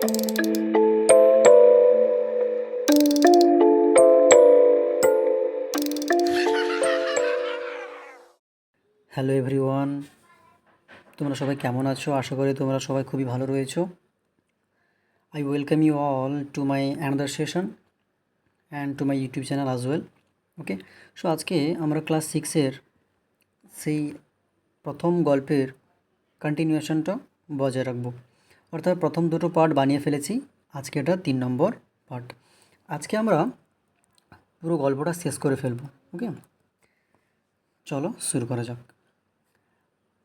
Hello everyone, তোমরা সবাই কেমন আছো? আশা করি তোমরা সবাই খুবই ভালো রয়েছো। I welcome you all to my another session and to my YouTube channel আজ ওয়েল। ওকে, সো আজকে আমরা ক্লাস 6-এর সেই প্রথম গল্পের কন্টিনিউয়েশনটা বজায় রাখবো। অর্থাৎ প্রথম দুটো পার্ট বানিয়ে ফেলেছি, আজকে এটা 3 নম্বর পার্ট। আজকে আমরা পুরো গল্পটা শেষ করে ফেলবো। ওকে, চলো শুরু করা যাক।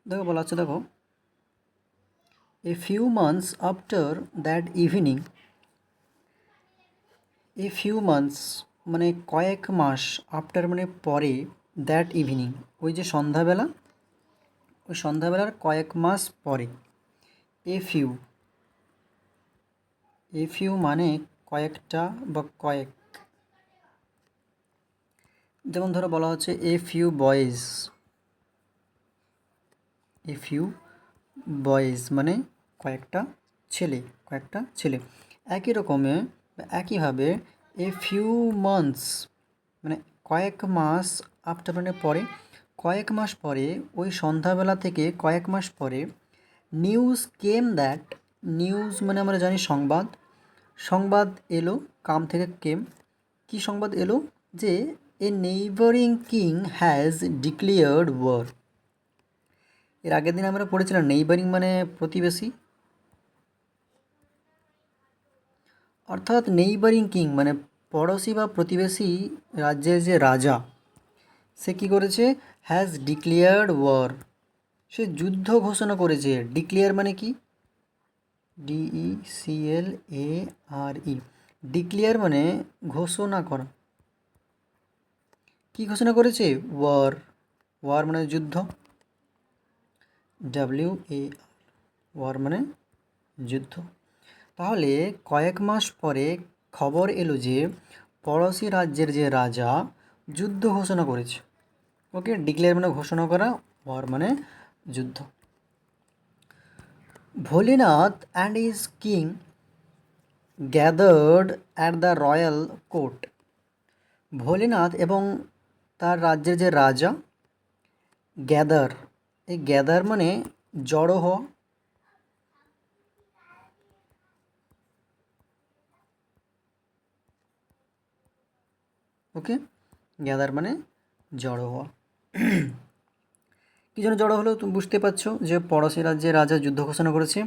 দেখো বলা হচ্ছে, দেখো, A few months after that evening, মানে কয়েক মাস, আফটার মানে পরে, দ্যাট ইভিনিং ওই যে সন্ধ্যাবেলা, ওই সন্ধ্যাবেলার কয়েক মাস পরে। এ ফিউ মানে কয়েকটা বা কয়েক। যেমন ধরো বলা হচ্ছে এ ফিউ বয়েজ মানে কয়েকটা ছেলে। একই রকমে একইভাবে এ ফিউ মান্থস মানে কয়েক মাস, আফটার মানে পরে, কয়েক মাস পরে, ওই সন্ধ্যাবেলা থেকে কয়েক মাস পরে, নিউজ মানে আমরা জানি সংবাদ এলো, কাম থেকে কেম, কি সংবাদ এলো, যে a neighbouring king has declared war. এর আগের দিন আমরা পড়েছিলাম নেইবারিং মানে প্রতিবেশী, অর্থাৎ নেইবারিং কিং মানে পড়োশি বা প্রতিবেশী রাজ্যের যে রাজা, সে কী করেছে, হ্যাজ ডিক্লেয়ার্ড ওয়ার, সে যুদ্ধ ঘোষণা করেছে। ডিক্লেয়ার মানে কি, DECLARE, ডিক্লেয়ার মানে ঘোষণা করা। কি ঘোষণা করেছে, ওয়ার মানে যুদ্ধ, WAR, ওয়ার মানে যুদ্ধ। তাহলে কয়েক মাস পরে খবর এলো যে পড়োশি রাজ্যের যে রাজা যুদ্ধ ঘোষণা করেছে। ওকে, ডিক্লেয়ার মানে ঘোষণা করা, ওয়ার মানে যুদ্ধ। Bholenath and his king gathered at the royal court. Bholenath এবং তার রাজ্যের যে রাজা, এই গ্যাদার মানে জড়ো হওয়া। ওকে, গ্যাদার মানে জড়ো হওয়া। কী জন্য জড়ো হলো তুমি বুঝতে পারছো, যে পড়োশি রাজ্যের রাজা যুদ্ধ ঘোষণা করেছে।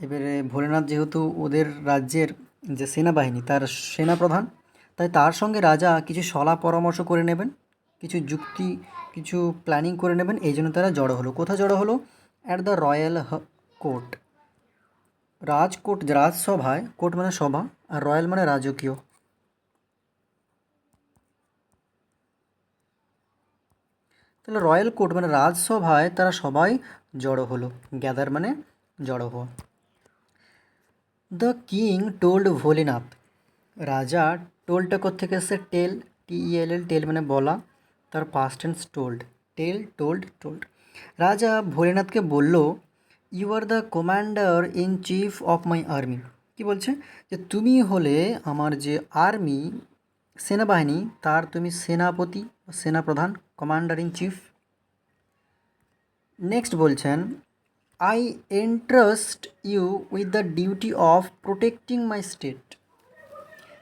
এবারে ভোলেনাথ যেহেতু ওদের রাজ্যের যে সেনাবাহিনী তার সেনাপ্রধান, তাই তার সঙ্গে রাজা কিছু সলা পরামর্শ করে নেবেন, কিছু প্ল্যানিং করে নেবেন। এই জন্য তারা জড়ো হলো। কোথায় জড়ো হলো, অ্যাট দ্য রয়্যাল কোর্ট, রাজসভায়, কোর্ট মানে সভা, আর রয়্যাল মানে রাজকীয়। তাহলে রয়্যাল কোর্ট মানে রাজসভায় তারা সবাই জড়ো হলো, গ্যাদার মানে জড়ো হওয়া। দ্য কিং টোল্ড ভোলেনাথ, রাজা, টোল্ডটা কোত্থেকে এসছে, টেল মানে বলা, তার পাস্ট টেন্স টোল্ড, টোল্ড। রাজা ভোলেনাথকে বলল, you are the commander in chief of my army. কি বলছে, যে তুমি হলে আমার যে আর্মি, সেনাবাহিনী, তার তুমি সেনাপতি, সেনাপ্রধান, কমান্ডার ইন চিফ। নেক্সট বলছেন, I entrust you with the duty of protecting my state.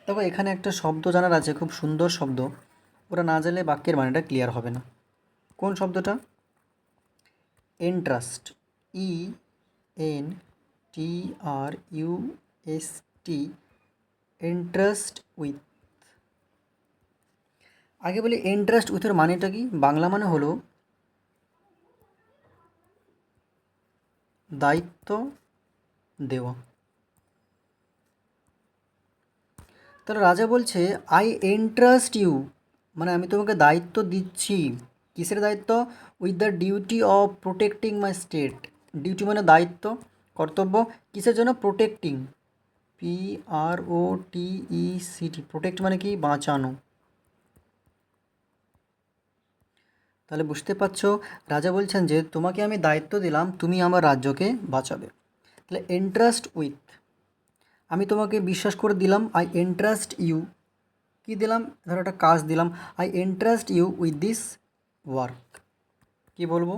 দেখো এখানে একটা শব্দ জানার আছে, খুব সুন্দর শব্দ, ওরা না জানলে বাক্যের মানেটা ক্লিয়ার হবে না। কোন শব্দটা, এন্ট্রাস্ট, ENTRUST, এন্ট্রাস্ট উইথ। আগে বলি এন্ট্রাস্ট উইথের মানেটা কি, বাংলা মানে হলো দায়িত্ব দেওয়া। তাহলে রাজা বলছে, আই এন্ট্রাস্ট ইউ মানে আমি তোমাকে দায়িত্ব দিচ্ছি। কিসের দায়িত্ব, with the duty of protecting my state. Duty মানে দায়িত্ব, কর্তব্য, কিসের জন্য, প্রোটেক্টিং, PROTECT, প্রোটেক্ট মানে কি, বাঁচানো। তাহলে বুঝতে পারছো, রাজা বলছেন যে তোমাকে আমি দায়িত্ব দিলাম, তুমি আমার রাজ্যকে বাঁচাবে। তাহলে এন্ট্রাস্ট উইথ, আমি তোমাকে বিশ্বাস করে দিলাম, আই এন্ট্রাস্ট ইউ। কী দিলাম? ধরো একটা কাজ দিলাম, I entrust you with this work. কী বলবো?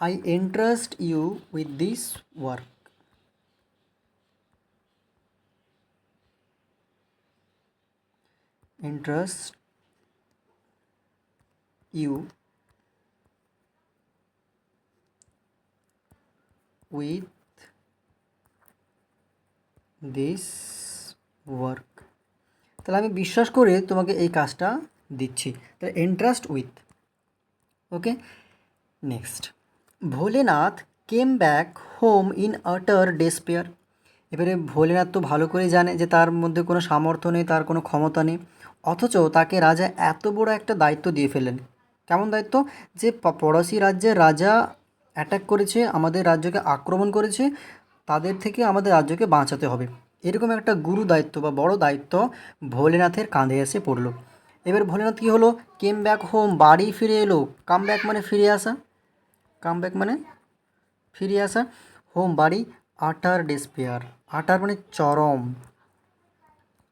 I entrust you with this work. Entrust you with this work. তাহলে আমি বিশ্বাস করে তোমাকে এই কাজটা দিচ্ছি। তাহলে entrust with. Okay, next, Bholenath came back home in utter despair. এবারে ভোলেনাথ তো ভালো করে জানে যে তার মধ্যে কোনো সামর্থ্য নেই, তার কোনো ক্ষমতা নেই, অথচ তাকে রাজা এত বড় একটা দায়িত্ব দিয়ে ফেললেন। কেমন দায়িত্ব? যে পড়োশি রাজ্যের রাজা অ্যাটাক করেছে, আমাদের রাজ্যকে আক্রমণ করেছে, তাদের থেকে আমাদের রাজ্যকে বাঁচাতে হবে। এরকম একটা গুরু দায়িত্ব বা বড় দায়িত্ব ভোলেনাথের কাঁধে এসে পড়লো। এবার ভোলেনাথ কী হলো? কেম ব্যাক হোম, বাড়ি ফিরে এলো। কাম ব্যাক মানে ফিরে আসা, কাম ব্যাক মানে ফিরে আসা, হোম বাড়ি, আটার ডেসপেয়ার। আটার মানে চরম,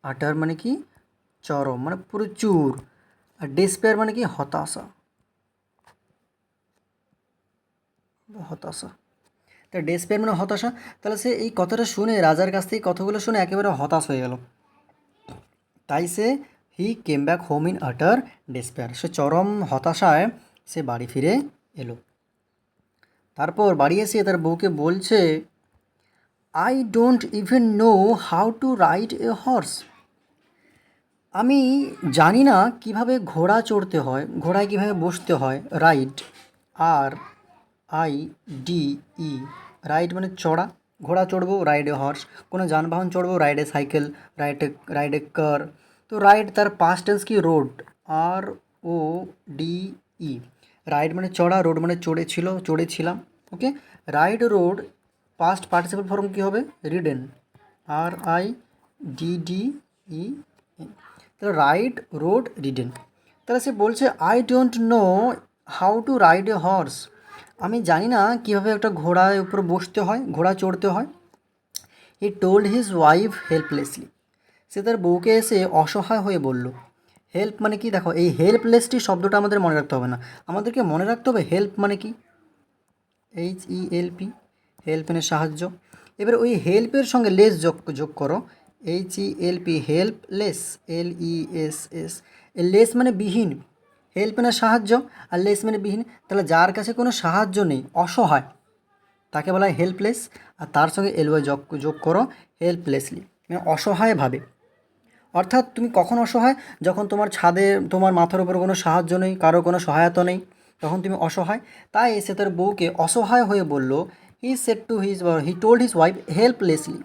আটার মানে কি? চরম, মানে প্রচুর। আর ডেসপেয়ার মানে কি? হতাশা, হতাশা। তা ডেসপেয়ার মানে হতাশা। তাহলে সে এই কথাটা শুনে, রাজার কাছ থেকে কথাগুলো শুনে একেবারে হতাশ হয়ে গেল। তাই সে হি কেম back home in utter despair, সে চরম হতাশায় সে বাড়ি ফিরে এলো। তারপর বাড়ি এসে তার বউকে বলছে, I don't even know how to ride a horse. আমি জানি না কিভাবে ঘোড়া চড়তে হয়, ঘোড়ায় কীভাবে বসতে হয়। Ride, R I D E, ride মানে চড়া, ঘোড়া চড়বো, রাইড এ হর্স। কোনো যানবাহন চড়বো, ride a cycle, ride a car. তো রাইড তার পাস্ট টেন্স কি? Rode, R O D E. Ride মানে চড়া, রোড মানে চড়েছিল, চড়েছিলাম। Okay, ride rode past participle form কী হবে? Ridden, R I D D E N. তাহলে রাইড, রোড, রিডেন। তাহলে সে বলছে, I don't know how to ride a horse. আমি জানি না কীভাবে একটা ঘোড়ার উপর বসতে হয়, ঘোড়া চড়তে হয়। He told his wife helplessly. সে তার বউকে এসে অসহায় হয়ে বলল। হেল্প মানে কি? দেখো, এই হেল্পলেসটি শব্দটা আমাদের মনে রাখতে হবে না, আমাদেরকে মনে রাখতে হবে হেল্প মানে কি? HELP, হেল্প মানে সাহায্য। এবার ওই হেল্পের সঙ্গে লেস যোগ করো, HELP, হেল্পলেস, LESS। লেস মানে বিহীন, হেল্প মানে সাহায্য, আর লেস মানে বিহীন। তাহলে যার কাছে কোনো সাহায্য নেই, অসহায়, তাকে বলা হয় হেল্পলেস। আর তার সঙ্গে LY যোগ করো, হেল্পলেসলি, মানে অসহায়ভাবে। অর্থাৎ তুমি কখন অসহায়? যখন তোমার ছাদে, তোমার মাথার উপর কোনো সাহায্য নেই, কারো কোনো সহায়তা নেই, তখন তুমি অসহায়। তাই সে তার বউকে অসহায় হয়ে বলল, হি টোল্ড হিজ ওয়াইফ হেল্পলেসলি।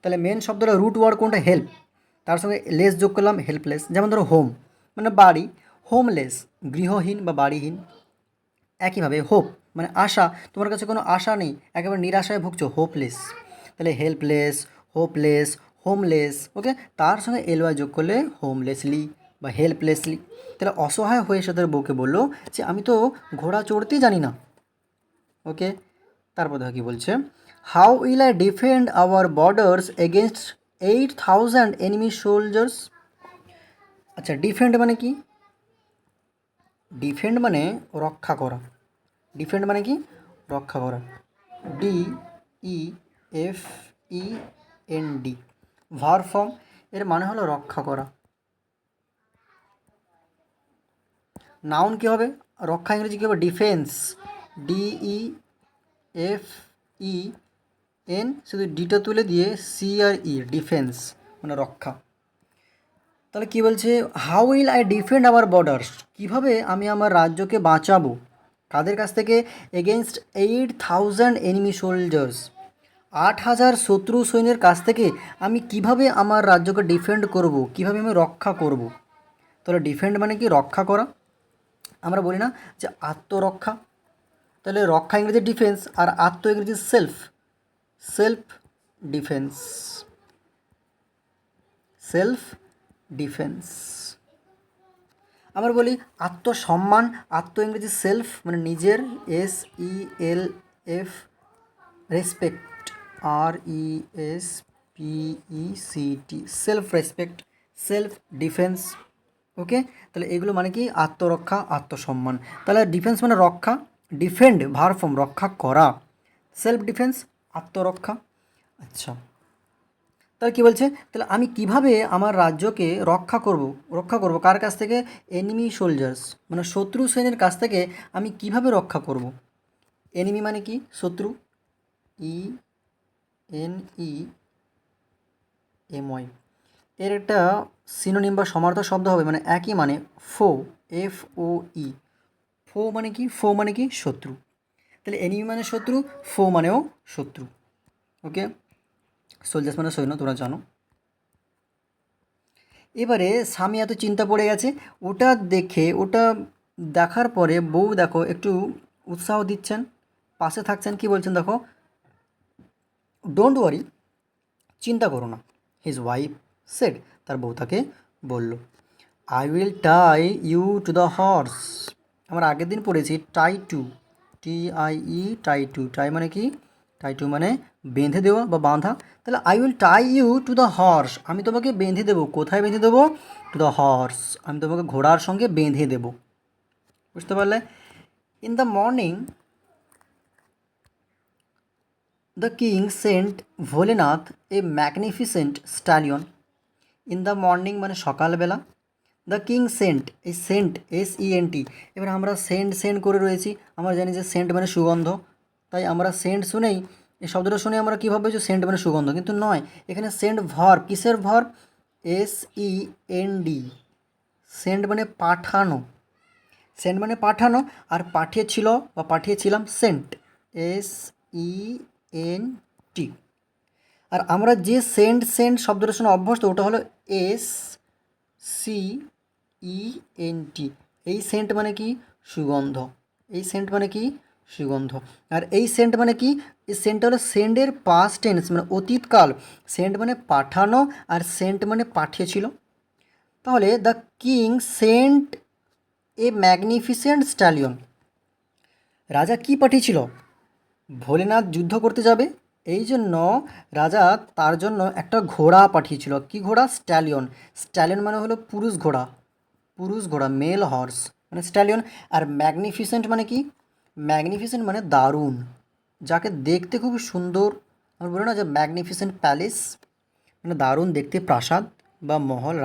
তাহলে মেন শব্দটা, রুট ওয়ার্ড কোনটা? হেল্প, তার সঙ্গে লেস যোগ করলাম, হেল্পলেস। যেমন ধরো হোম মানে বাড়ি, হোমলেস গৃহহীন বা বাড়িহীন। একইভাবে হোপ মানে আশা, তোমার কাছে কোনো আশা নেই, একেবারে নিরাশায় ভুগছো, হোপলেস। তাহলে হেল্পলেস, হোপলেস, হোমলেস। ওকে, তার সঙ্গে LY যোগ করলে হোমলেসলি বা হেল্পলেসলি। তাহলে অসহায় হয়ে সে তার বউকে বললো যে আমি তো ঘোড়া চড়তেই জানি না। ওকে, তারপর দেখো কী বলছে, how will I defend our borders against 8,000 enemy soldiers. আচ্ছা, ডিফেন্ড মানে কি? ডিফেন্ড মানে রক্ষা করা। ডিফেন্ড মানে কি? রক্ষা করা। DEFEND, ভার্ব ফর্ম, এর মানে হলো রক্ষা করা। নাউন কী হবে? রক্ষা ইংরেজি কী হবে? ডিফেন্স, DEFEN, শুধু ডিটা তুলে দিয়ে CRE, ডিফেন্স মানে রক্ষা। তাহলে কী বলছে? How will I defend our borders, কীভাবে আমি আমার রাজ্যকে বাঁচাবো? কাদের কাছ থেকে? এগেনস্ট 8,000 এনিমি সোলজার্স, 8,000 শত্রু সৈন্যের কাছ থেকে আমি কিভাবে আমার রাজ্যকে ডিফেন্ড করব, কিভাবে আমি রক্ষা করব। তাহলে ডিফেন্ড মানে কি? রক্ষা করা। আমরা বলি না যে আত্মরক্ষা, তাহলে রক্ষা ইংরেজি ডিফেন্স, আর আত্ম ইংরেজি self, self defence, self defence. আমরা বলি আত্মসম্মান, আত্ম ইংরেজি সেলফ মানে নিজের, SELF, respect, RESPECT, PECT, self respect, self defence. Okay, তাহলে এগুলো মানে কি আত্মরক্ষা, আত্মসম্মান। তাহলে ডিফেন্স মানে রক্ষা, ডিফেন্ড ভার ফর্ম রক্ষা করা, সেলফ ডিফেন্স আত্মরক্ষা। আচ্ছা, তাহলে কী বলছে, তাহলে আমি কিভাবে আমার রাজ্যকে রক্ষা করব কার কাছ থেকে? এনিমি সোলজার্স, মানে শত্রু সৈন্যের কাছ থেকে আমি কিভাবে রক্ষা করব? এনিমি মানে কি? শত্রু, ENEMY। এর একটা সিনোনিম বা সমার্থক শব্দ হবে, মানে একই মানে ফো, FOE। ফো মানে কি? শত্রু। তাহলে এনিমি মানে শত্রু, ফো মানেও শত্রু। ওকে, সোলজার্স মানে সৈন্য, তোমরা জানো। এবারে স্বামী এত চিন্তা পড়ে গেছে, ওটা দেখার পরে বউ দেখো একটু উৎসাহ দিচ্ছেন, পাশে থাকছেন। কি বলছেন দেখো, ডোন্ট ওয়ারি, চিন্তা করো না। হিজ ওয়াইফ সেড, তার বউ তাকে বলল। I will tie you to the horse. আমরা আগের দিন পড়েছি টাই টু, টাই মানে কি? টাই টু মানে বেঁধে দেওয়া বা বাঁধা। তাহলে I will tie you to the horse, আমি তোমাকে বেঁধে দেবো। কোথায় বেঁধে দেবো? টু দ্য হর্স, আমি তোমাকে ঘোড়ার সঙ্গে বেঁধে দেবো। বুঝতে পারলে? In the morning the king sent Bholenath A magnificent stallion. In the morning মানে সকালবেলা, দ্য কিং সেন্ট, এই সেন্ট SENT। এবার আমরা সেন্ট করে রয়েছি, আমরা জানি যে সেন্ট মানে সুগন্ধ, তাই আমরা সেন্ট শুনেই, এই শব্দটা শুনে আমরা কী ভাববো যে সেন্ট মানে সুগন্ধ, কিন্তু নয়। এখানে সেন্ট ভার্ব, কিসের ভার্ব? SEND। সেন্ট মানে পাঠানো, সেন্ট মানে পাঠানো, আর পাঠিয়েছিল বা পাঠিয়েছিলাম সেন্ট, SENT। আর আমরা যে সেন্ট শব্দটা শুনে অভ্যস্ত, ওটা হলো SCENT। এই সেন্ট মানে কি? সুগন্ধ। এই সেন্ট মানে কি? সুগন্ধ। আর এই সেন্ট মানে কি? এই সেন্টটা হলো সেন্ডের পাস্ট টেন্স, মানে অতীতকাল। সেন্ট মানে পাঠানো, আর সেন্ট মানে পাঠিয়েছিল। তাহলে the king sent a magnificent stallion, রাজা কি পাঠিয়েছিল? ভোলেনাথ যুদ্ধ করতে যাবে, এই জন্য রাজা তার জন্য একটা ঘোড়া পাঠিয়েছিল। কি ঘোড়া? স্ট্যালিয়ন। স্ট্যালিয়ন মানে হলো পুরুষ ঘোড়া, মেল হর্স মানে স্ট্যালিয়ন। আর ম্যাগনিফিসেন্ট মানে কি? ম্যাগনিফিসেন্ট মানে দারুণ, যাকে দেখতে খুব সুন্দর। আমরা বলি না যে ম্যাগনিফিসেন্ট প্যালেস, মানে দারুণ দেখতে প্রাসাদ বা মহল,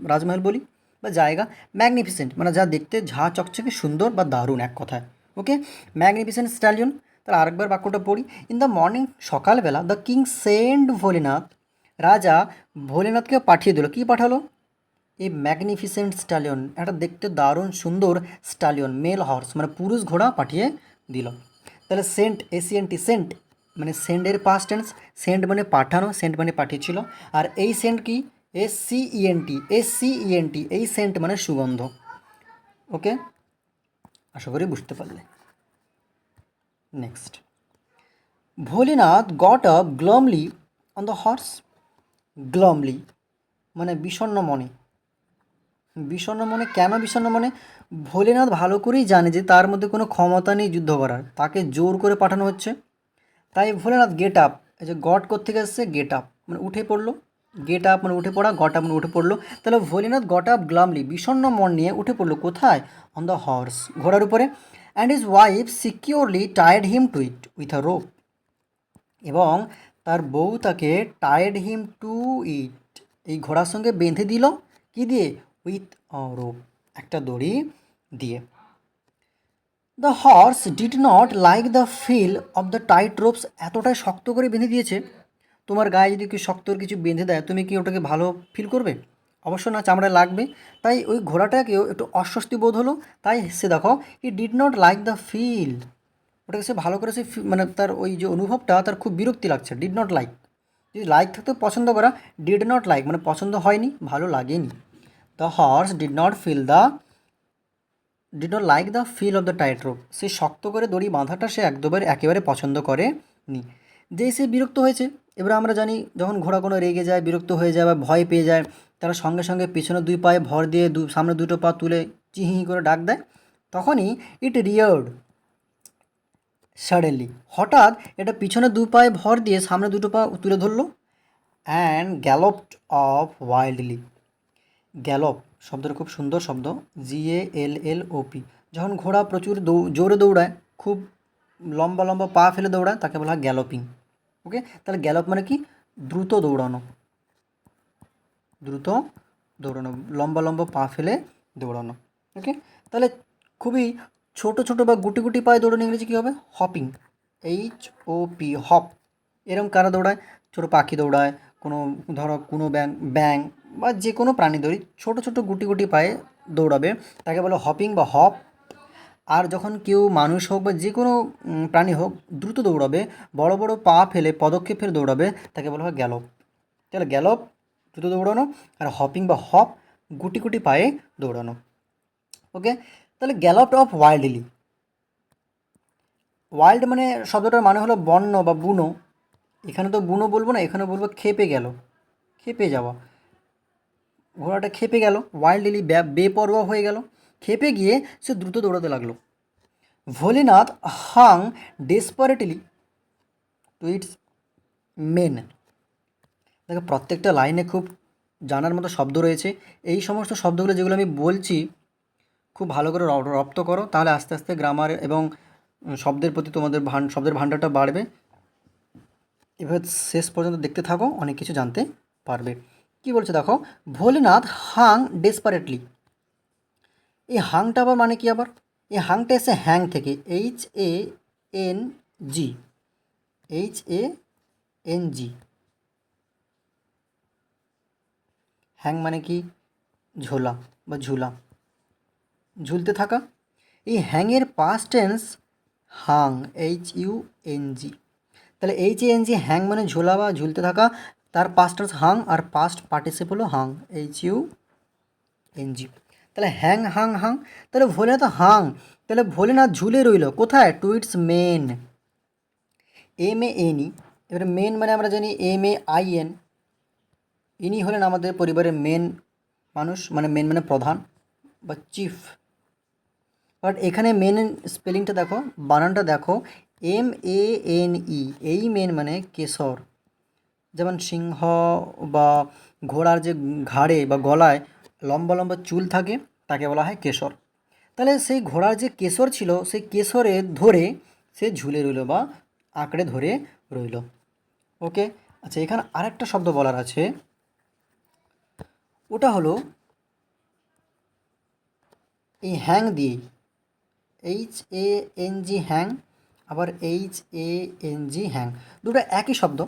রাজমহল বলি বা জায়গা। ম্যাগনিফিসেন্ট মানে যা দেখতে ঝা চকচকে সুন্দর বা দারুণ, এক কথায়। ওকে, ম্যাগনিফিসেন্ট স্ট্যালিয়ন। তাহলে আরেকবার বাক্যটা পড়ি। ইন দ্য মর্নিং, সকালবেলা, দ্য কিং সেন্ট ভোলেনাথ, রাজা ভোলেনাথকে পাঠিয়ে দিল। কি পাঠালো? এই ম্যাগনিফিসেন্ট স্ট্যালিয়ন, একটা দেখতে দারুণ সুন্দর স্ট্যালিয়ন, মেল হর্স মানে পুরুষ ঘোড়া পাঠিয়ে দিল। তাহলে সেন্ট, SENT, সেন্ট মানে সেন্ডের পাস্ট টেন্স, সেন্ট মানে পাঠানো, সেন্ট মানে পাঠিয়েছিল। আর এই সেন্ট কি? SCENT, এই সেন্ট মানে সুগন্ধ। ওকে, আশা করি বুঝতে পারলে। Next, Bholenath got up glumly on the horse. Glumly মানে বিষণ্ণ মনে। কেন বিষণ্ণ মনে? ভোলেনাথ ভালো করেই জানে যে তার মধ্যে কোনো ক্ষমতা নেই যুদ্ধ করার, তাকে জোর করে পাঠানো হচ্ছে। তাই ভোলেনাথ গেট আপ, এই যে গট কোত্থেকে এসছে? গেট আপ মানে উঠে পড়লো, গেট আপ মানে উঠে পড়া, গট আপ মানে উঠে পড়লো। তাহলে ভোলেনাথ গট আপ গ্লামলি, বিষণ্ণ মন নিয়ে উঠে পড়লো। কোথায়? অন দ্য হর্স, ঘোড়ার উপরে। And his wife securely tied him to it with a rope. এবং তার বউ তাকে টাইড হিম টু ইট, এই ঘোড়ার সঙ্গে বেঁধে দিল। কি দিয়ে? উইথ আ রোপ, একটা দড়ি দিয়ে। The horse did not like the feel of the tight ropes. এতটাই শক্ত করে বেঁধে দিয়েছে, তোমার গায়ে যদি কেউ শক্ত কিছু বেঁধে দেয়, তুমি কি ওটাকে ভালো ফিল করবে? অবশ্য না, চামড়ায় লাগবে। তাই ওই ঘোড়াটাকেও একটু অস্বস্তি বোধ হলো। তাই সে দেখো, he did not like the feel, ওটাকে সে ভালো করে সে মানে তার ওই যে অনুভবটা, তার খুব বিরক্তি লাগছে। ডিড নট লাইক, যদি লাইক থাকতো পছন্দ করা, ডিড নট লাইক মানে পছন্দ হয়নি, ভালো লাগেনি। The horse did not like the feel of the tight rope, সে শক্ত করে দড়ি বাঁধাটা সে একেবারে পছন্দ করেনি। যেই সে বিরক্ত হয়েছে, এবার আমরা জানি যখন ঘোড়া কোনো রেগে যায়, বিরক্ত হয়ে যায় বা ভয় পেয়ে যায়, তারা সঙ্গে সঙ্গে পিছনে দুই পায়ে ভর দিয়ে সামনে দুটো পা তুলে চিহি করে ডাক দেয়। তখনই ইট রিয়ার্ড সাডেনলি, হঠাৎ এটা পিছনে দু পায়ে ভর দিয়ে সামনে দুটো পা তুলে ধরলো। And galloped off wildly. Gallop শব্দটা খুব সুন্দর শব্দ, GALLOP। যখন ঘোড়া প্রচুর জোরে দৌড়ায়, খুব লম্বা লম্বা পা ফেলে দৌড়ায়, তাকে বলা হয় গ্যালোপিং। ওকে, তাহলে গ্যালপ মানে কি? দ্রুত দৌড়ানো, দ্রুত দৌড়ানো, লম্বা লম্বা পা ফেলে দৌড়ানো। ওকে, তাহলে খুবই ছোট ছোট বা গুটি গুটি পায়ে দৌড়ানো ইংরেজি কী হবে? Hopping, HOP, hop. এরকম কারা দৌড়ায়? ছোটো পাখি দৌড়ায়, কোনো ধরো কোনো ব্যাং বা যে কোনো প্রাণী ধরি ছোটো ছোটো গুটি গুটি পায়ে দৌড়াবে, তাকে বলে হপিং বা হপ। আর যখন কেউ মানুষ হোক বা যে কোনো প্রাণী হোক দ্রুত দৌড়াবে, বড় বড় পা ফেলে পদক্ষেপ ফেলে দৌড়াবে, তাকে বলা হয় গ্যালপ। তাহলে গ্যালপ দ্রুত দৌড়ানো, আর হপিং বা হপ গুটি গুটি পায়ে দৌড়ানো। ওকে, তাহলে গ্যালপড অফ ওয়াইল্ডলি। ওয়াইল্ড মানে শব্দটার মানে হলো বন্য বা বুনো। এখানে তো বুনো বলবো না, এখানে বলবো খেপে গেল, খেপে যাওয়া। ঘোড়াটা খেপে গেল, ওয়াইল্ডলি বেপরোয়া হয়ে গেল, খেপে গিয়ে সে দ্রুত দৌড়াতে লাগলো। Bholenath Hang desperately two its main. দেখো প্রত্যেকটা লাইনে খুব জানার মতো শব্দ রয়েছে। এই সমস্ত শব্দগুলো যেগুলো আমি বলছি খুব ভালো করে রপ্ত করো, তাহলে আস্তে আস্তে গ্রামার এবং শব্দের প্রতি তোমাদের শব্দের ভাণ্ডারটা বাড়বে। এভাবে শেষ পর্যন্ত দেখতে থাকো, অনেক কিছু জানতে পারবে। কি বলছে দেখো, ভোলেনাথ হাং ডেসপারেটলি। এই হাংটা আবার মানে কি? আবার এই হাংটা এসে হ্যাং থেকে, HANG, HANG। হ্যাং মানে কি? ঝোলা বা ঝুলা, ঝুলতে থাকা। এই হ্যাংয়ের পাস্ট টেন্স হাং, HUNG। তাহলে HANG, হ্যাং মানে ঝোলা বা ঝুলতে থাকা, তার পাস্ট টেন্স হাং, আর পাস্ট পার্টিসিপল হলো হাং, HUNG। তাহলে হ্যাং হাং হাং, তাহলে ভোলেনাথ হাং, তাহলে ভোলেনাথ ঝুলে রইল কোথায়? To its mane, MANE। এবারে মেন মানে আমরা জানি MAIN। ইনি হলেন আমাদের পরিবারের মেন মানুষ, মানে মেন মানে প্রধান বা চিফ। বাট এখানে মেন স্পেলিংটা দেখো, বানানটা দেখো, MANE। এই মেন মানে কেশর। যেমন সিংহ বা ঘোড়ার যে ঘাড়ে বা গলায় লম্বা লম্বা চুল থাকে, তাকে বলা হয় কেশর। তাহলে সেই ঘোড়ার যে কেশর ছিল, সেই কেশরে ধরে সে ঝুলে রইল বা আঁকড়ে ধরে রইল। ওকে, আচ্ছা এখানে আরেকটা শব্দ বলার আছে, ওটা হলো এই হ্যাং দিয়ে, HANG হ্যাং, আবার HANG হ্যাং, দুটো একই শব্দ।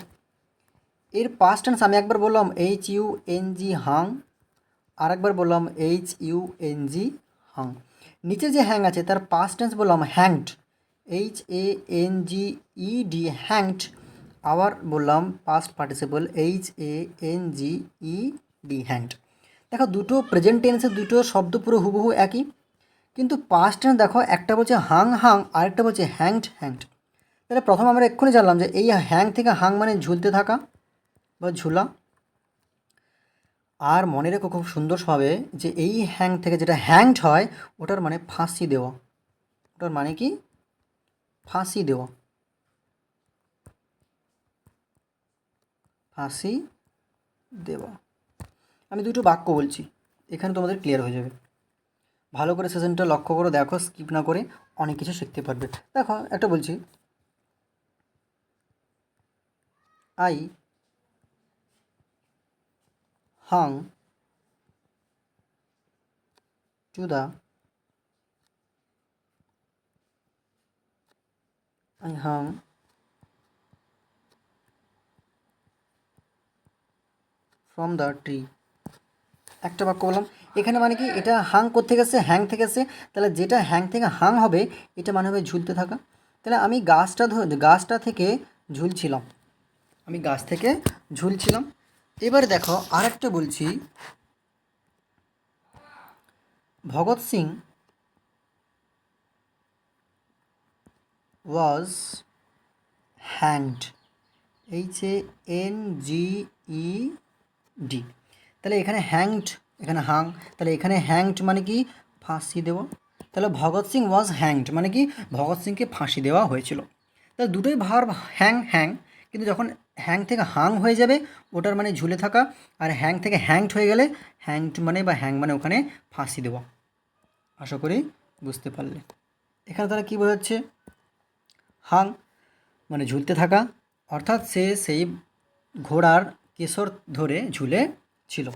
এর পাস্ট টেন্স আমি একবার বললাম HUNG হাং, আর একবার বললাম HUNG হাং। নিচে যে হ্যাং আছে তার পাস্ট টেন্স বললাম হ্যাংড, HANGED হ্যাংড। আবার বললাম পাস্ট পার্টিসিপল HANGED হ্যাংড। দেখো দুটো প্রেজেন্ট টেন্সে দুটো শব্দ পুরো হুবহু একই, কিন্তু পাস্ট টেন্স দেখো একটা বলছে হাং হাং, আরেকটা বলছে হ্যাংড হ্যাংড। তাহলে প্রথম আমরা এক্ষুনি জানলাম যে এই হ্যাং থেকে হাং মানে ঝুলতে থাকা বা ঝুলা। আর মনে রেখো খুব সুন্দরভাবে যে এই হ্যাং থেকে যেটা হ্যাংড হয় ওটার মানে ফাঁসি দেওয়া। ওটার মানে কি? ফাঁসি দেওয়া, ফাঁসি দেওয়া। আমি দুটো বাক্য বলছি, এখানে তোমাদের ক্লিয়ার হয়ে যাবে। ভালো করে সেশনটা লক্ষ্য করো, দেখো, স্কিপ না করে অনেক কিছু শিখতে পারবে। দেখো একটা বলছি, I hung to the, I hung from the tree. একটা বাক্য বললাম, এখানে মানে কি? এটা হাং কোত্থেকে এসেছে? হ্যাং থেকে এসেছে। তাহলে যেটা হ্যাং থেকে হাং হবে এটা মানে হবে ঝুলতে থাকা। তাহলে আমি গাছটা থেকে ঝুলছিলাম, আমি গাছ থেকে ঝুলছিলাম। এবার দেখো আরেকটা বলছি, ভগৎ সিং ওয়াজ হ্যাংড, HANGED। তাহলে এখানে হ্যাংড, এখানে হাং, তাহলে এখানে হ্যাংড মানে কি? ফাঁসি দেওয়া। তাহলে ভগৎ সিং ওয়াজ হ্যাংড মানে কি? ভগৎ সিংকে ফাঁসি দেওয়া হয়েছিল। তাহলে দুটোই ভার্ব, হ্যাং হ্যাং, কিন্তু যখন হ্যাং থেকে হাং হয়ে যাবে, ওটার মানে ঝুলে থাকা, আর হ্যাং থেকে হ্যাংড হয়ে গেলে হ্যাংড মানে বা হ্যাং মানে ওখানে ফাঁসি দেওয়া। আশা করি বুঝতে পারলে। এখানে তারা কী বোঝাচ্ছে? হাং মানে ঝুলতে থাকা, অর্থাৎ সে সেই ঘোড়ার কেশর ধরে ঝুলে ছিল।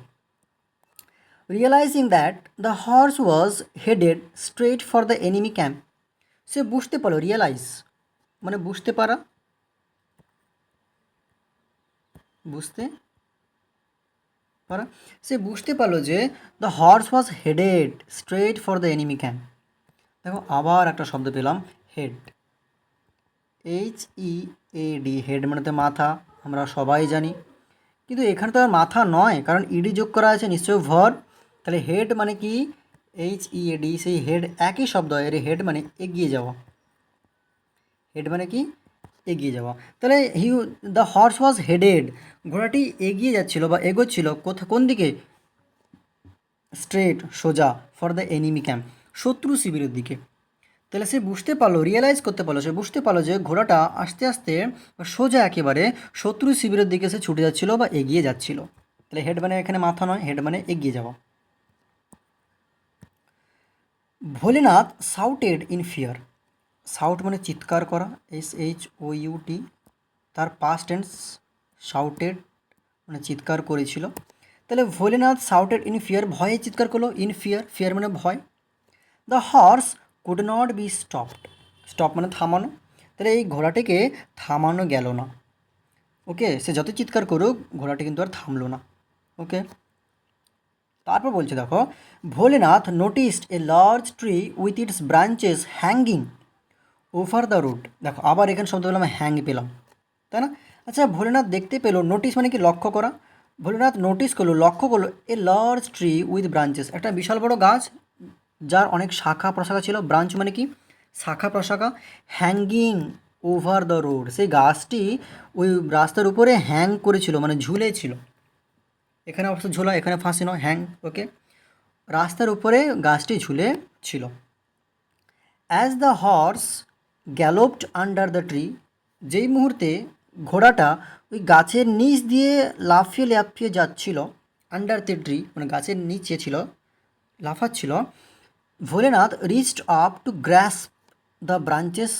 Realising that the horse was headed straight for the enemy camp, সে বুঝতে পারলো, রিয়েলাইজ মানে বুঝতে পারা, বুঝতে পারা, সে বুঝতে পারলো যে the horse was headed straight for the enemy camp. দেখো আবার একটা শব্দ পেলাম, হেড, HEAD, হেড মানে তো মাথা, আমরা সবাই জানি। কিন্তু এখানে তো আর মাথা নয়, কারণ ইডি যোগ করা আছে, নিশ্চয়ই ভর। তাহলে হেড মানে কি? HEAD, সেই হেড একই শব্দ, এর হেড মানে এগিয়ে যাওয়া। হেড মানে কি? এগিয়ে যাওয়া। তাহলে দ্য হর্স ওয়াজ হেডেড, ঘোড়াটি এগিয়ে যাচ্ছিল বা এগোচ্ছিল কোন দিকে? স্ট্রেট, সোজা, ফর দ্য এনিমি ক্যাম্প, শত্রু শিবিরের দিকে। তাহলে সে বুঝতে পারলো, রিয়েলাইজ করতে পারলো, সে বুঝতে পারলো যে ঘোড়াটা আস্তে আস্তে সোজা একেবারে শত্রু শিবিরের দিকে সে ছুটে যাচ্ছিল বা এগিয়ে যাচ্ছিল। তাহলে হেড মানে এখানে মাথা নয়, হেড মানে এগিয়ে যাওয়া। ভোলেনাথ সাউটেড ইন ফিয়ার, সাউট মানে চিৎকার করা, SHOUT, তার পাস্ট টেন্স শাউটেড মানে চিৎকার করেছিল। তাহলে ভোলেনাথ সাউটেড ইন ফিয়ার, ভয়ে চিৎকার করলো, ইন ফিয়ার, ফিয়ার মানে ভয়। The horse could not be stopped, stop মানে থামানো, তাহলে এই ঘোড়াটিকে থামানো গেল না। ওকে, সে যত চিৎকার করুক ঘোড়াটি কিন্তু আর থামলো না। ওকে, তারপর বলছে দেখো, Bholenath noticed a large tree with its branches hanging over the road. দেখো আবার এখানে শব্দ পেলাম, হ্যাং পেলাম, তাই না? আচ্ছা, ভোলেনাথ দেখতে পেলো, নোটিস মানে কি? লক্ষ্য করা। ভোলেনাথ নোটিস করলো, লক্ষ্য করলো, a large tree with branches, একটা বিশাল বড় গাছ যার অনেক শাখা প্রশাখা ছিল, ব্রাঞ্চ মানে কি? শাখা প্রশাখা, হ্যাঙ্গিং ওভার দ্য রোড, সেই গাছটি ওই রাস্তার উপরে হ্যাং করেছিল মানে ঝুলে ছিল। এখানে অবশ্য ঝোলা, এখানে ফাঁসি নয়, হ্যাং। ওকে, রাস্তার উপরে গাছটি ঝুলে ছিল। As the horse galloped under the tree, যেই মুহূর্তে ঘোড়াটা ওই গাছের নিচ দিয়ে লাফিয়ে লাফিয়ে যাচ্ছিল, আন্ডার দ্য ট্রি মানে গাছের নিচে ছিল, লাফাচ্ছিল, Bholenath reached up to grasp the branches,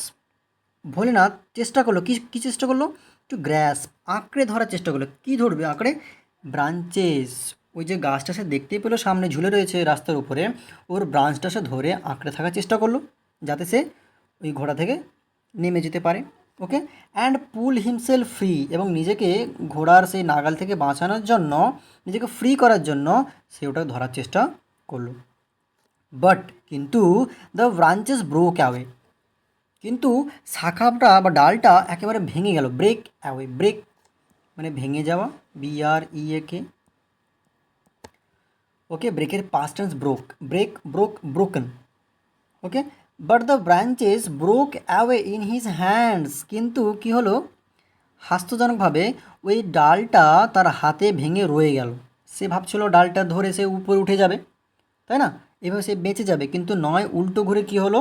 Bholenath চেষ্টা করলো, কী চেষ্টা করলো? টু গ্র্যাস্প, আঁকড়ে ধরার চেষ্টা করলো। কী ধরবে আঁকড়ে? ব্রাঞ্চেস, ওই যে গাছটা সে দেখতেই পেলো সামনে ঝুলে রয়েছে রাস্তার উপরে, ওর ব্রাঞ্চটা সে ধরে আঁকড়ে থাকার চেষ্টা করলো যাতে সে ওই ঘোড়া থেকে নেমে যেতে পারে। ওকে, অ্যান্ড পুল হিমসেলফ ফ্রি, এবং নিজেকে ঘোড়ার সেই নাগাল থেকে বাঁচানোর জন্য, নিজেকে ফ্রি করার জন্য সে ওটা ধরার চেষ্টা করলো। বাট কিন্তু দ্য ব্রাঞ্চেস ব্রোক অ্যাওয়ে, কিন্তু শাখাটা বা ডালটা একেবারে ভেঙে গেল, ব্রেক অ্যাওয়ে, ব্রেক মানে ভেঙে যাওয়া, BREAK। ওকে, ব্রেকের past tense broke, break, broke, broken. Okay, but the branches broke away in his hands, কিন্তু কী হলো? হাস্যজনকভাবে ওই ডালটা তার হাতে ভেঙে রয়ে গেল। সে ভাবছিল ডালটা ধরে সে উপরে উঠে যাবে, তাই না? এভাবে সে বেঁচে যাবে, কিন্তু নয়, উল্টো ঘুরে কী হলো?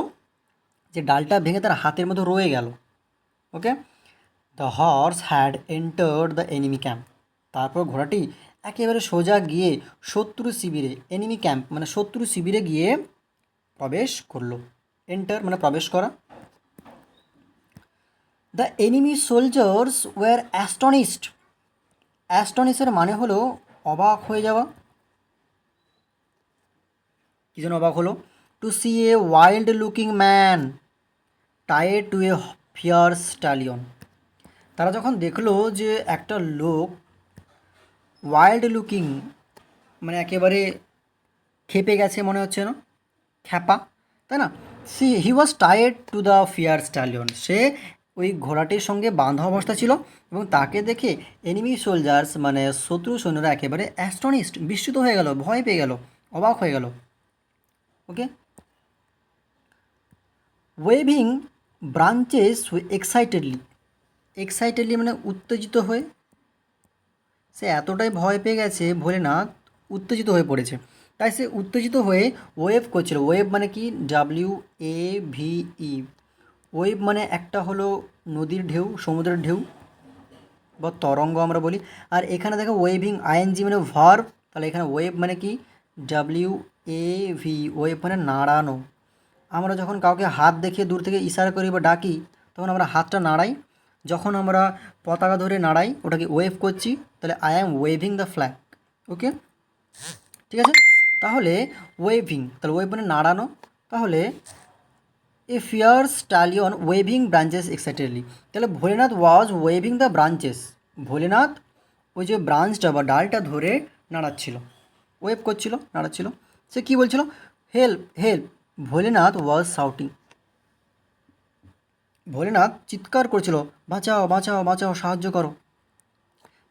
যে ডালটা ভেঙে তার হাতের মধ্যে রয়ে গেল। Okay, the horse had entered the enemy camp, তারপর ঘোড়াটি একেবারে সোজা গিয়ে শত্রু শিবিরে, এনিমি ক্যাম্প মানে শত্রু শিবিরে গিয়ে প্রবেশ করলো। এন্টার মানে প্রবেশ করা। The enemy soldiers were astonished, অ্যাস্টনিশের মানে হলো অবাক হয়ে যাওয়া। কী যেন অবাক হলো? To see a wild looking man tied to a fierce stallion, তারা যখন দেখলো যে একটা লোক ওয়াইল্ড লুকিং মানে একেবারে খেপে গেছে মনে হচ্ছে না, খ্যাপা, তাই না? He was tied to the fear stallion, সে ওই ঘোড়াটির সঙ্গে বাঁধা অবস্থা ছিল, এবং তাকে দেখে এনিমি সোলজার্স মানে শত্রু সৈন্যরা একেবারে অ্যাস্টনিশড, বিস্মিত হয়ে গেল, ভয় পেয়ে গেল, অবাক হয়ে গেল। ওকে, ওয়েভিং ব্রাঞ্চেস এক্সাইটেডলি, এক্সাইটেডলি মানে উত্তেজিত হয়ে, সে এতটাই ভয় পেয়ে গেছে ভোলেনাথ, উত্তেজিত হয়ে পড়েছে, তাই সে উত্তেজিত হয়ে ওয়েভ করছিল। ওয়েভ মানে কি? WAVE, ওয়েভ মানে একটা হলো নদীর ঢেউ, সমুদ্রের ঢেউ, বা তরঙ্গ আমরা বলি। আর এখানে দেখো ওয়েভিং, আইএনজি মানে ভার্ব, তাহলে এখানে ওয়েভ মানে কি, WAV, ওয়েভ মানে নাড়ানো। আমরা যখন কাউকে হাত দেখিয়ে দূর থেকে ইশারা করি বা ডাকি, তখন আমরা হাতটা নাড়াই। যখন আমরা পতাকা ধরে নাড়াই, ওটাকে ওয়েভ করছি, তাহলে I am waving the flag. Okay, ঠিক আছে। তাহলে ওয়েভিং, তাহলে ওয়েভ মানে নাড়ানো। তাহলে a fear stallion waving branches excitedly, তাহলে Bholenath was waving the branches, Bholenath ওই যে ব্রাঞ্চটা বা ডালটা ধরে নাড়াচ্ছিল, ওয়েভ করছিল, নাড়াচ্ছিল। সে কী বলছিল, help help, Bholenath was shouting, Bholenath চিৎকার করছিল, বাঁচাও বাঁচাও বাঁচাও, সাহায্য করো।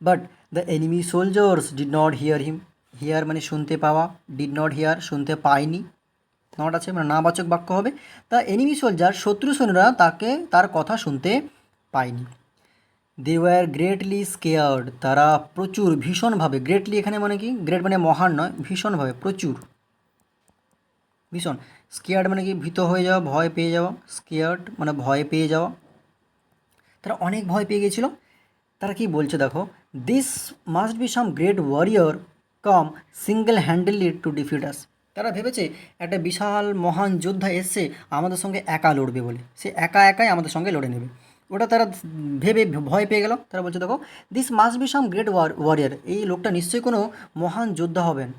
But the enemy soldiers did not hear him, hear মানে শুনতে পাওয়া, ডিড নট হিয়ার শুনতে পায়নি, নট আছে মানে নাবাচক বাক্য হবে। দ্য এনিমি সোলজার, শত্রু সৈন্যরা তাকে, তার কথা শুনতে পায়নি। দে ওয়ার গ্রেটলি স্কেয়ার্ড, তারা প্রচুর ভীষণভাবে, গ্রেটলি এখানে মানে কি, গ্রেট মানে মহান নয়, ভীষণভাবে, প্রচুর, ভীষণ। স্কেয়ার্ড মানে কি, ভীত হয়ে যাওয়া, ভয় পেয়ে যাওয়া, স্কেয়ার্ড মানে ভয় পেয়ে যাওয়া, তারা অনেক ভয় পেয়ে গেছিল। তারা কি বলছে দেখো, this must be some great warrior come single handedly to defeat us, তারা ভেবেছে একটা বিশাল মহান যোদ্ধা এসছে আমাদের সঙ্গে একা লড়বে বলে, সে একা একাই আমাদের সঙ্গে লড়ে নেবে, ওটা তারা ভেবে ভয় পেয়ে গেল। তারা বলছে দেখো, this must be some great warrior, এই লোকটা নিশ্চয়ই কোনো মহান যোদ্ধা হবেন,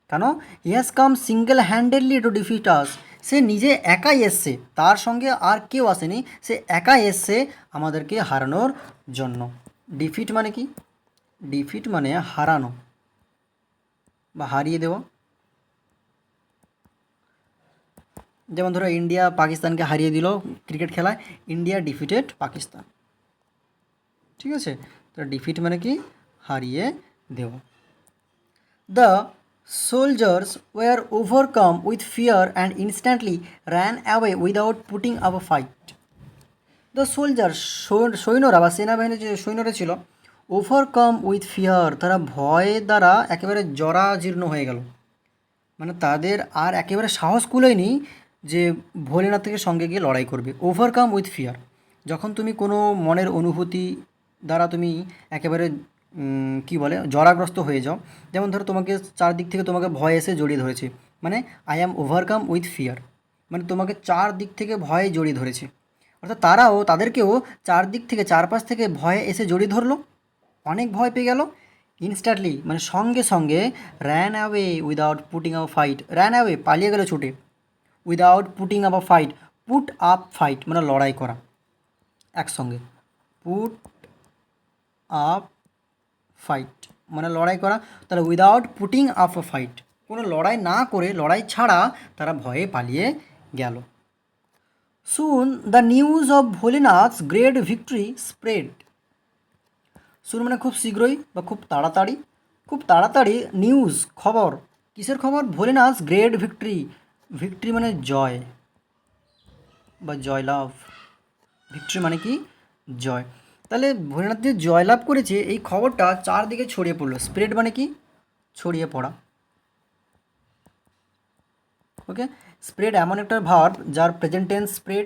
কেন, he has come single handedly to defeat us, সে নিজে একাই এসছে, তার সঙ্গে আর কেউ আসেনি, সে একাই এসছে আমাদেরকে হারানোর জন্য। ডিফিট মানে কি, ডিফিট মানে হারানো বা হারিয়ে দেওয়া। যেমন ধরো ইন্ডিয়া পাকিস্তানকে হারিয়ে দিল ক্রিকেট খেলায়, ইন্ডিয়া ডিফিটেড পাকিস্তান, ঠিক আছে। তো ডিফিট মানে কি, হারিয়ে দেওয়া। The soldiers were overcome with fear and instantly ran away without putting up a fight. The soldier, সৈন্যরা বা সেনাবাহিনীর যে সৈন্যরা ছিল, ওভারকাম উইথ ফিয়ার, তারা ভয় দ্বারা একেবারে জরাজীর্ণ হয়ে গেল, মানে তাদের আর একেবারে সাহস কুলোয়নি যে ভোলেনাথের সঙ্গে গিয়ে লড়াই করবে। ওভারকাম উইথ ফিয়ার, যখন তুমি কোনো মনের অনুভূতি দ্বারা তুমি একেবারে কী বলে, জরাগ্রস্ত হয়ে যাও, যেমন ধরো তোমাকে চারদিক থেকে তোমাকে ভয় এসে জড়িয়ে ধরেছে, মানে I am overcome with fear, মানে তোমাকে চারদিক থেকে ভয়ে জড়িয়ে ধরেছে, অর্থাৎ তারাও, তাদেরকেও চারদিক থেকে, চারপাশ থেকে ভয়ে এসে জড়িয়ে ধরলো, অনেক ভয় পেয়ে গেল। ইনস্ট্যান্টলি মানে সঙ্গে সঙ্গে, ran away without putting up fight, ran away পালিয়ে গেল ছুটে, without putting up a fight, put up fight মানে লড়াই করা, একসঙ্গে, পুট আপ ফাইট মানে লড়াই করা, তাহলে without putting up a fight, কোনো লড়াই না করে, লড়াই ছাড়া তারা ভয়ে পালিয়ে গেল। Soon the news of Bholenath's great victory spread, soon মানে খুব শীঘ্রই বা খুব তাড়াতাড়ি, খুব তাড়াতাড়ি নিউজ খবর, কিসের খবর, ভোলেনাথস গ্রেট ভিক্টরি, ভিক্টরি মানে জয় বা জয়লাভ, ভিক্টরি মানে কি, জয়। তাহলে ভোলেনাথ যে জয়লাভ করেছে এই খবরটা চারদিকে ছড়িয়ে পড়লো, স্প্রেড মানে কি, ছড়িয়ে পড়া। ওকে, স্প্রেড এমন একটা ভার্ব যার present tense spread,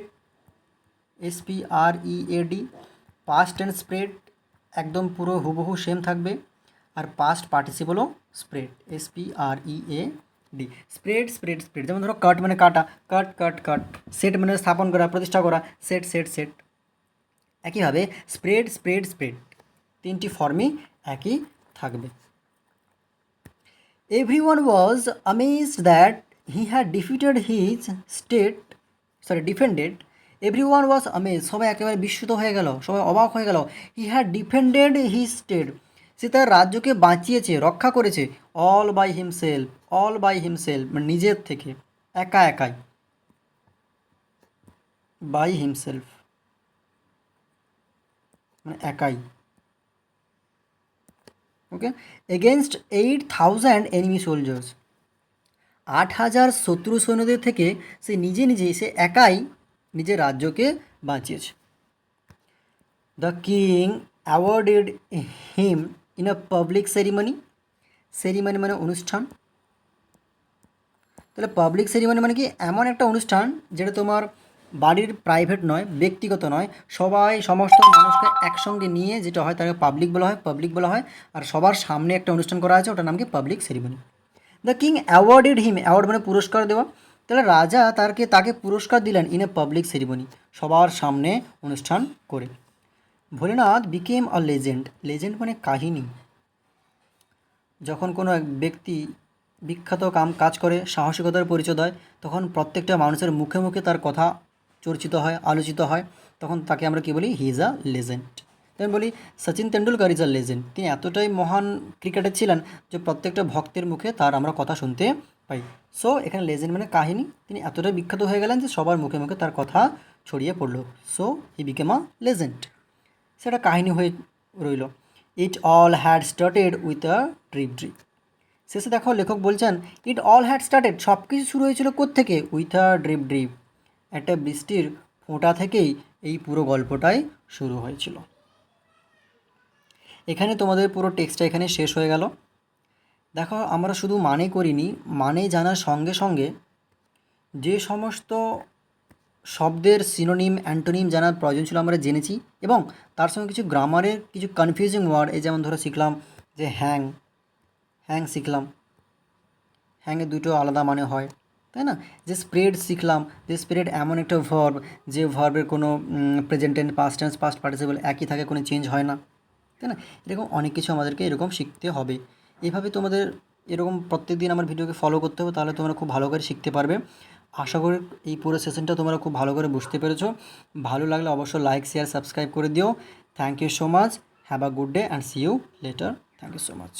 SPREAD, past tense spread একদম পুরো হুবহু সেম থাকবে, আর পাস্ট পার্টিসিপলও spread, SPREAD, spread spread spread. যেমন ধরো কাট মানে কাটা, কাট কাট কাট, সেট মানে স্থাপন করা, প্রতিষ্ঠা করা, সেট সেট সেট। একইভাবে স্প্রেড স্প্রেড স্প্রেড, তিনটি ফর্মই একই থাকবে। Everyone was amazed that he had defeated his state, defended. Everyone was amazed, সবাই একেবারে বিস্মিত হয়ে গেল, সবাই অবাক হয়ে গেল। He had defended his state, সে তার রাজ্যকে বাঁচিয়েছে, রক্ষা করেছে, all by himself, all by himself মানে নিজের থেকে, একা একাই, by himself মানে একাই। ওকে, এগেনস্ট 8,000 এনিমি সোলজার্স, 8,000 শত্রু সৈন্যদের থেকে সে নিজে নিজেই, সে একাই নিজের রাজ্যকে বাঁচিয়েছে। The king awarded him in a public ceremony, ceremony মানে অনুষ্ঠান, তাহলে পাবলিক সেরিমনি মানে কি, এমন একটা অনুষ্ঠান যেটা তোমার বাড়ির প্রাইভেট নয়, ব্যক্তিগত নয়, সবাই সমস্ত মানুষকে একসঙ্গে নিয়ে যেটা হয় তাকে পাবলিক বলা হয়। আর সবার সামনে একটা অনুষ্ঠান করা আছে, ওটার নাম কি public ceremony. The king awarded him, award মানে পুরস্কার দেওয়া, তাহলে রাজা তাকে পুরস্কার দিলেন ইন এ পাবলিক সেরিমনি, সবার সামনে অনুষ্ঠান করে। Bholenath became a legend, legend মানে কাহিনী। যখন কোনো এক ব্যক্তি বিখ্যাত কাজ করে, সাহসিকতার পরিচয় দেয়, তখন প্রত্যেকটা মানুষের মুখে মুখে তার কথা চর্চিত হয়, আলোচিত হয়, তখন তাকে আমরা কী বলি, হি ইজ আ লেজেন্ড। আমি বলি Sachin Tendulkar is a legend, তিনি এতটাই মহান ক্রিকেটার ছিলেন যে প্রত্যেকটা ভক্তের মুখে তার আমরা কথা শুনতে পাই। সো এখানে লেজেন্ড মানে কাহিনী, তিনি এতটাই বিখ্যাত হয়ে গেলেন যে সবার মুখে মুখে তার কথা ছড়িয়ে পড়লো। So he became a legend, সেটা কাহিনী হয়ে রইল। It all had started with a drip. শেষে দেখো লেখক বলছেন ইট অল হ্যাড স্টার্টেড, সব কিছু শুরু হয়েছিল কোত্থেকে, উইথ আ ড্রিপ, একটা বৃষ্টির ফোঁটা থেকেই এই পুরো গল্পটাই শুরু হয়েছিল। এখানে তোমাদের পুরো টেক্সটটা এখানে শেষ হয়ে গেল। দেখো আমরা শুধু মানে করিনি, মানে জানার সঙ্গে সঙ্গে যে সমস্ত শব্দের সিনোনিম অ্যান্টোনিম জানার প্রয়োজন ছিল আমরা জেনেছি, এবং তার সঙ্গে কিছু গ্রামারের কিছু কনফিউজিং ওয়ার্ড, এই যেমন ধরো শিখলাম যে হ্যাং শিখলাম, হ্যাংয়ের দুটো আলাদা মানে হয়, তাই না? যে স্প্রেড শিখলাম, যে স্প্রেড এমন একটা ভার্ব যে ভার্বের কোনো present tense, past tense, past participle একই থাকে, কোনো চেঞ্জ হয় না, তাই না? এরকম অনেক কিছু আমাদেরকে এরকম শিখতে হবে। এইভাবে তোমাদের এরকম প্রত্যেক দিন আমার ভিডিওকে ফলো করতে হবে, তাহলে তোমরা খুব ভালো করে শিখতে পারবে। আশা করি এই পুরো সেশনটা তোমরা খুব ভালো করে বুঝতে পেরেছো। ভালো লাগলে অবশ্যই লাইক, শেয়ার, সাবস্ক্রাইব করে দিও। Thank you so much, have a good day and see you later. Thank you so much.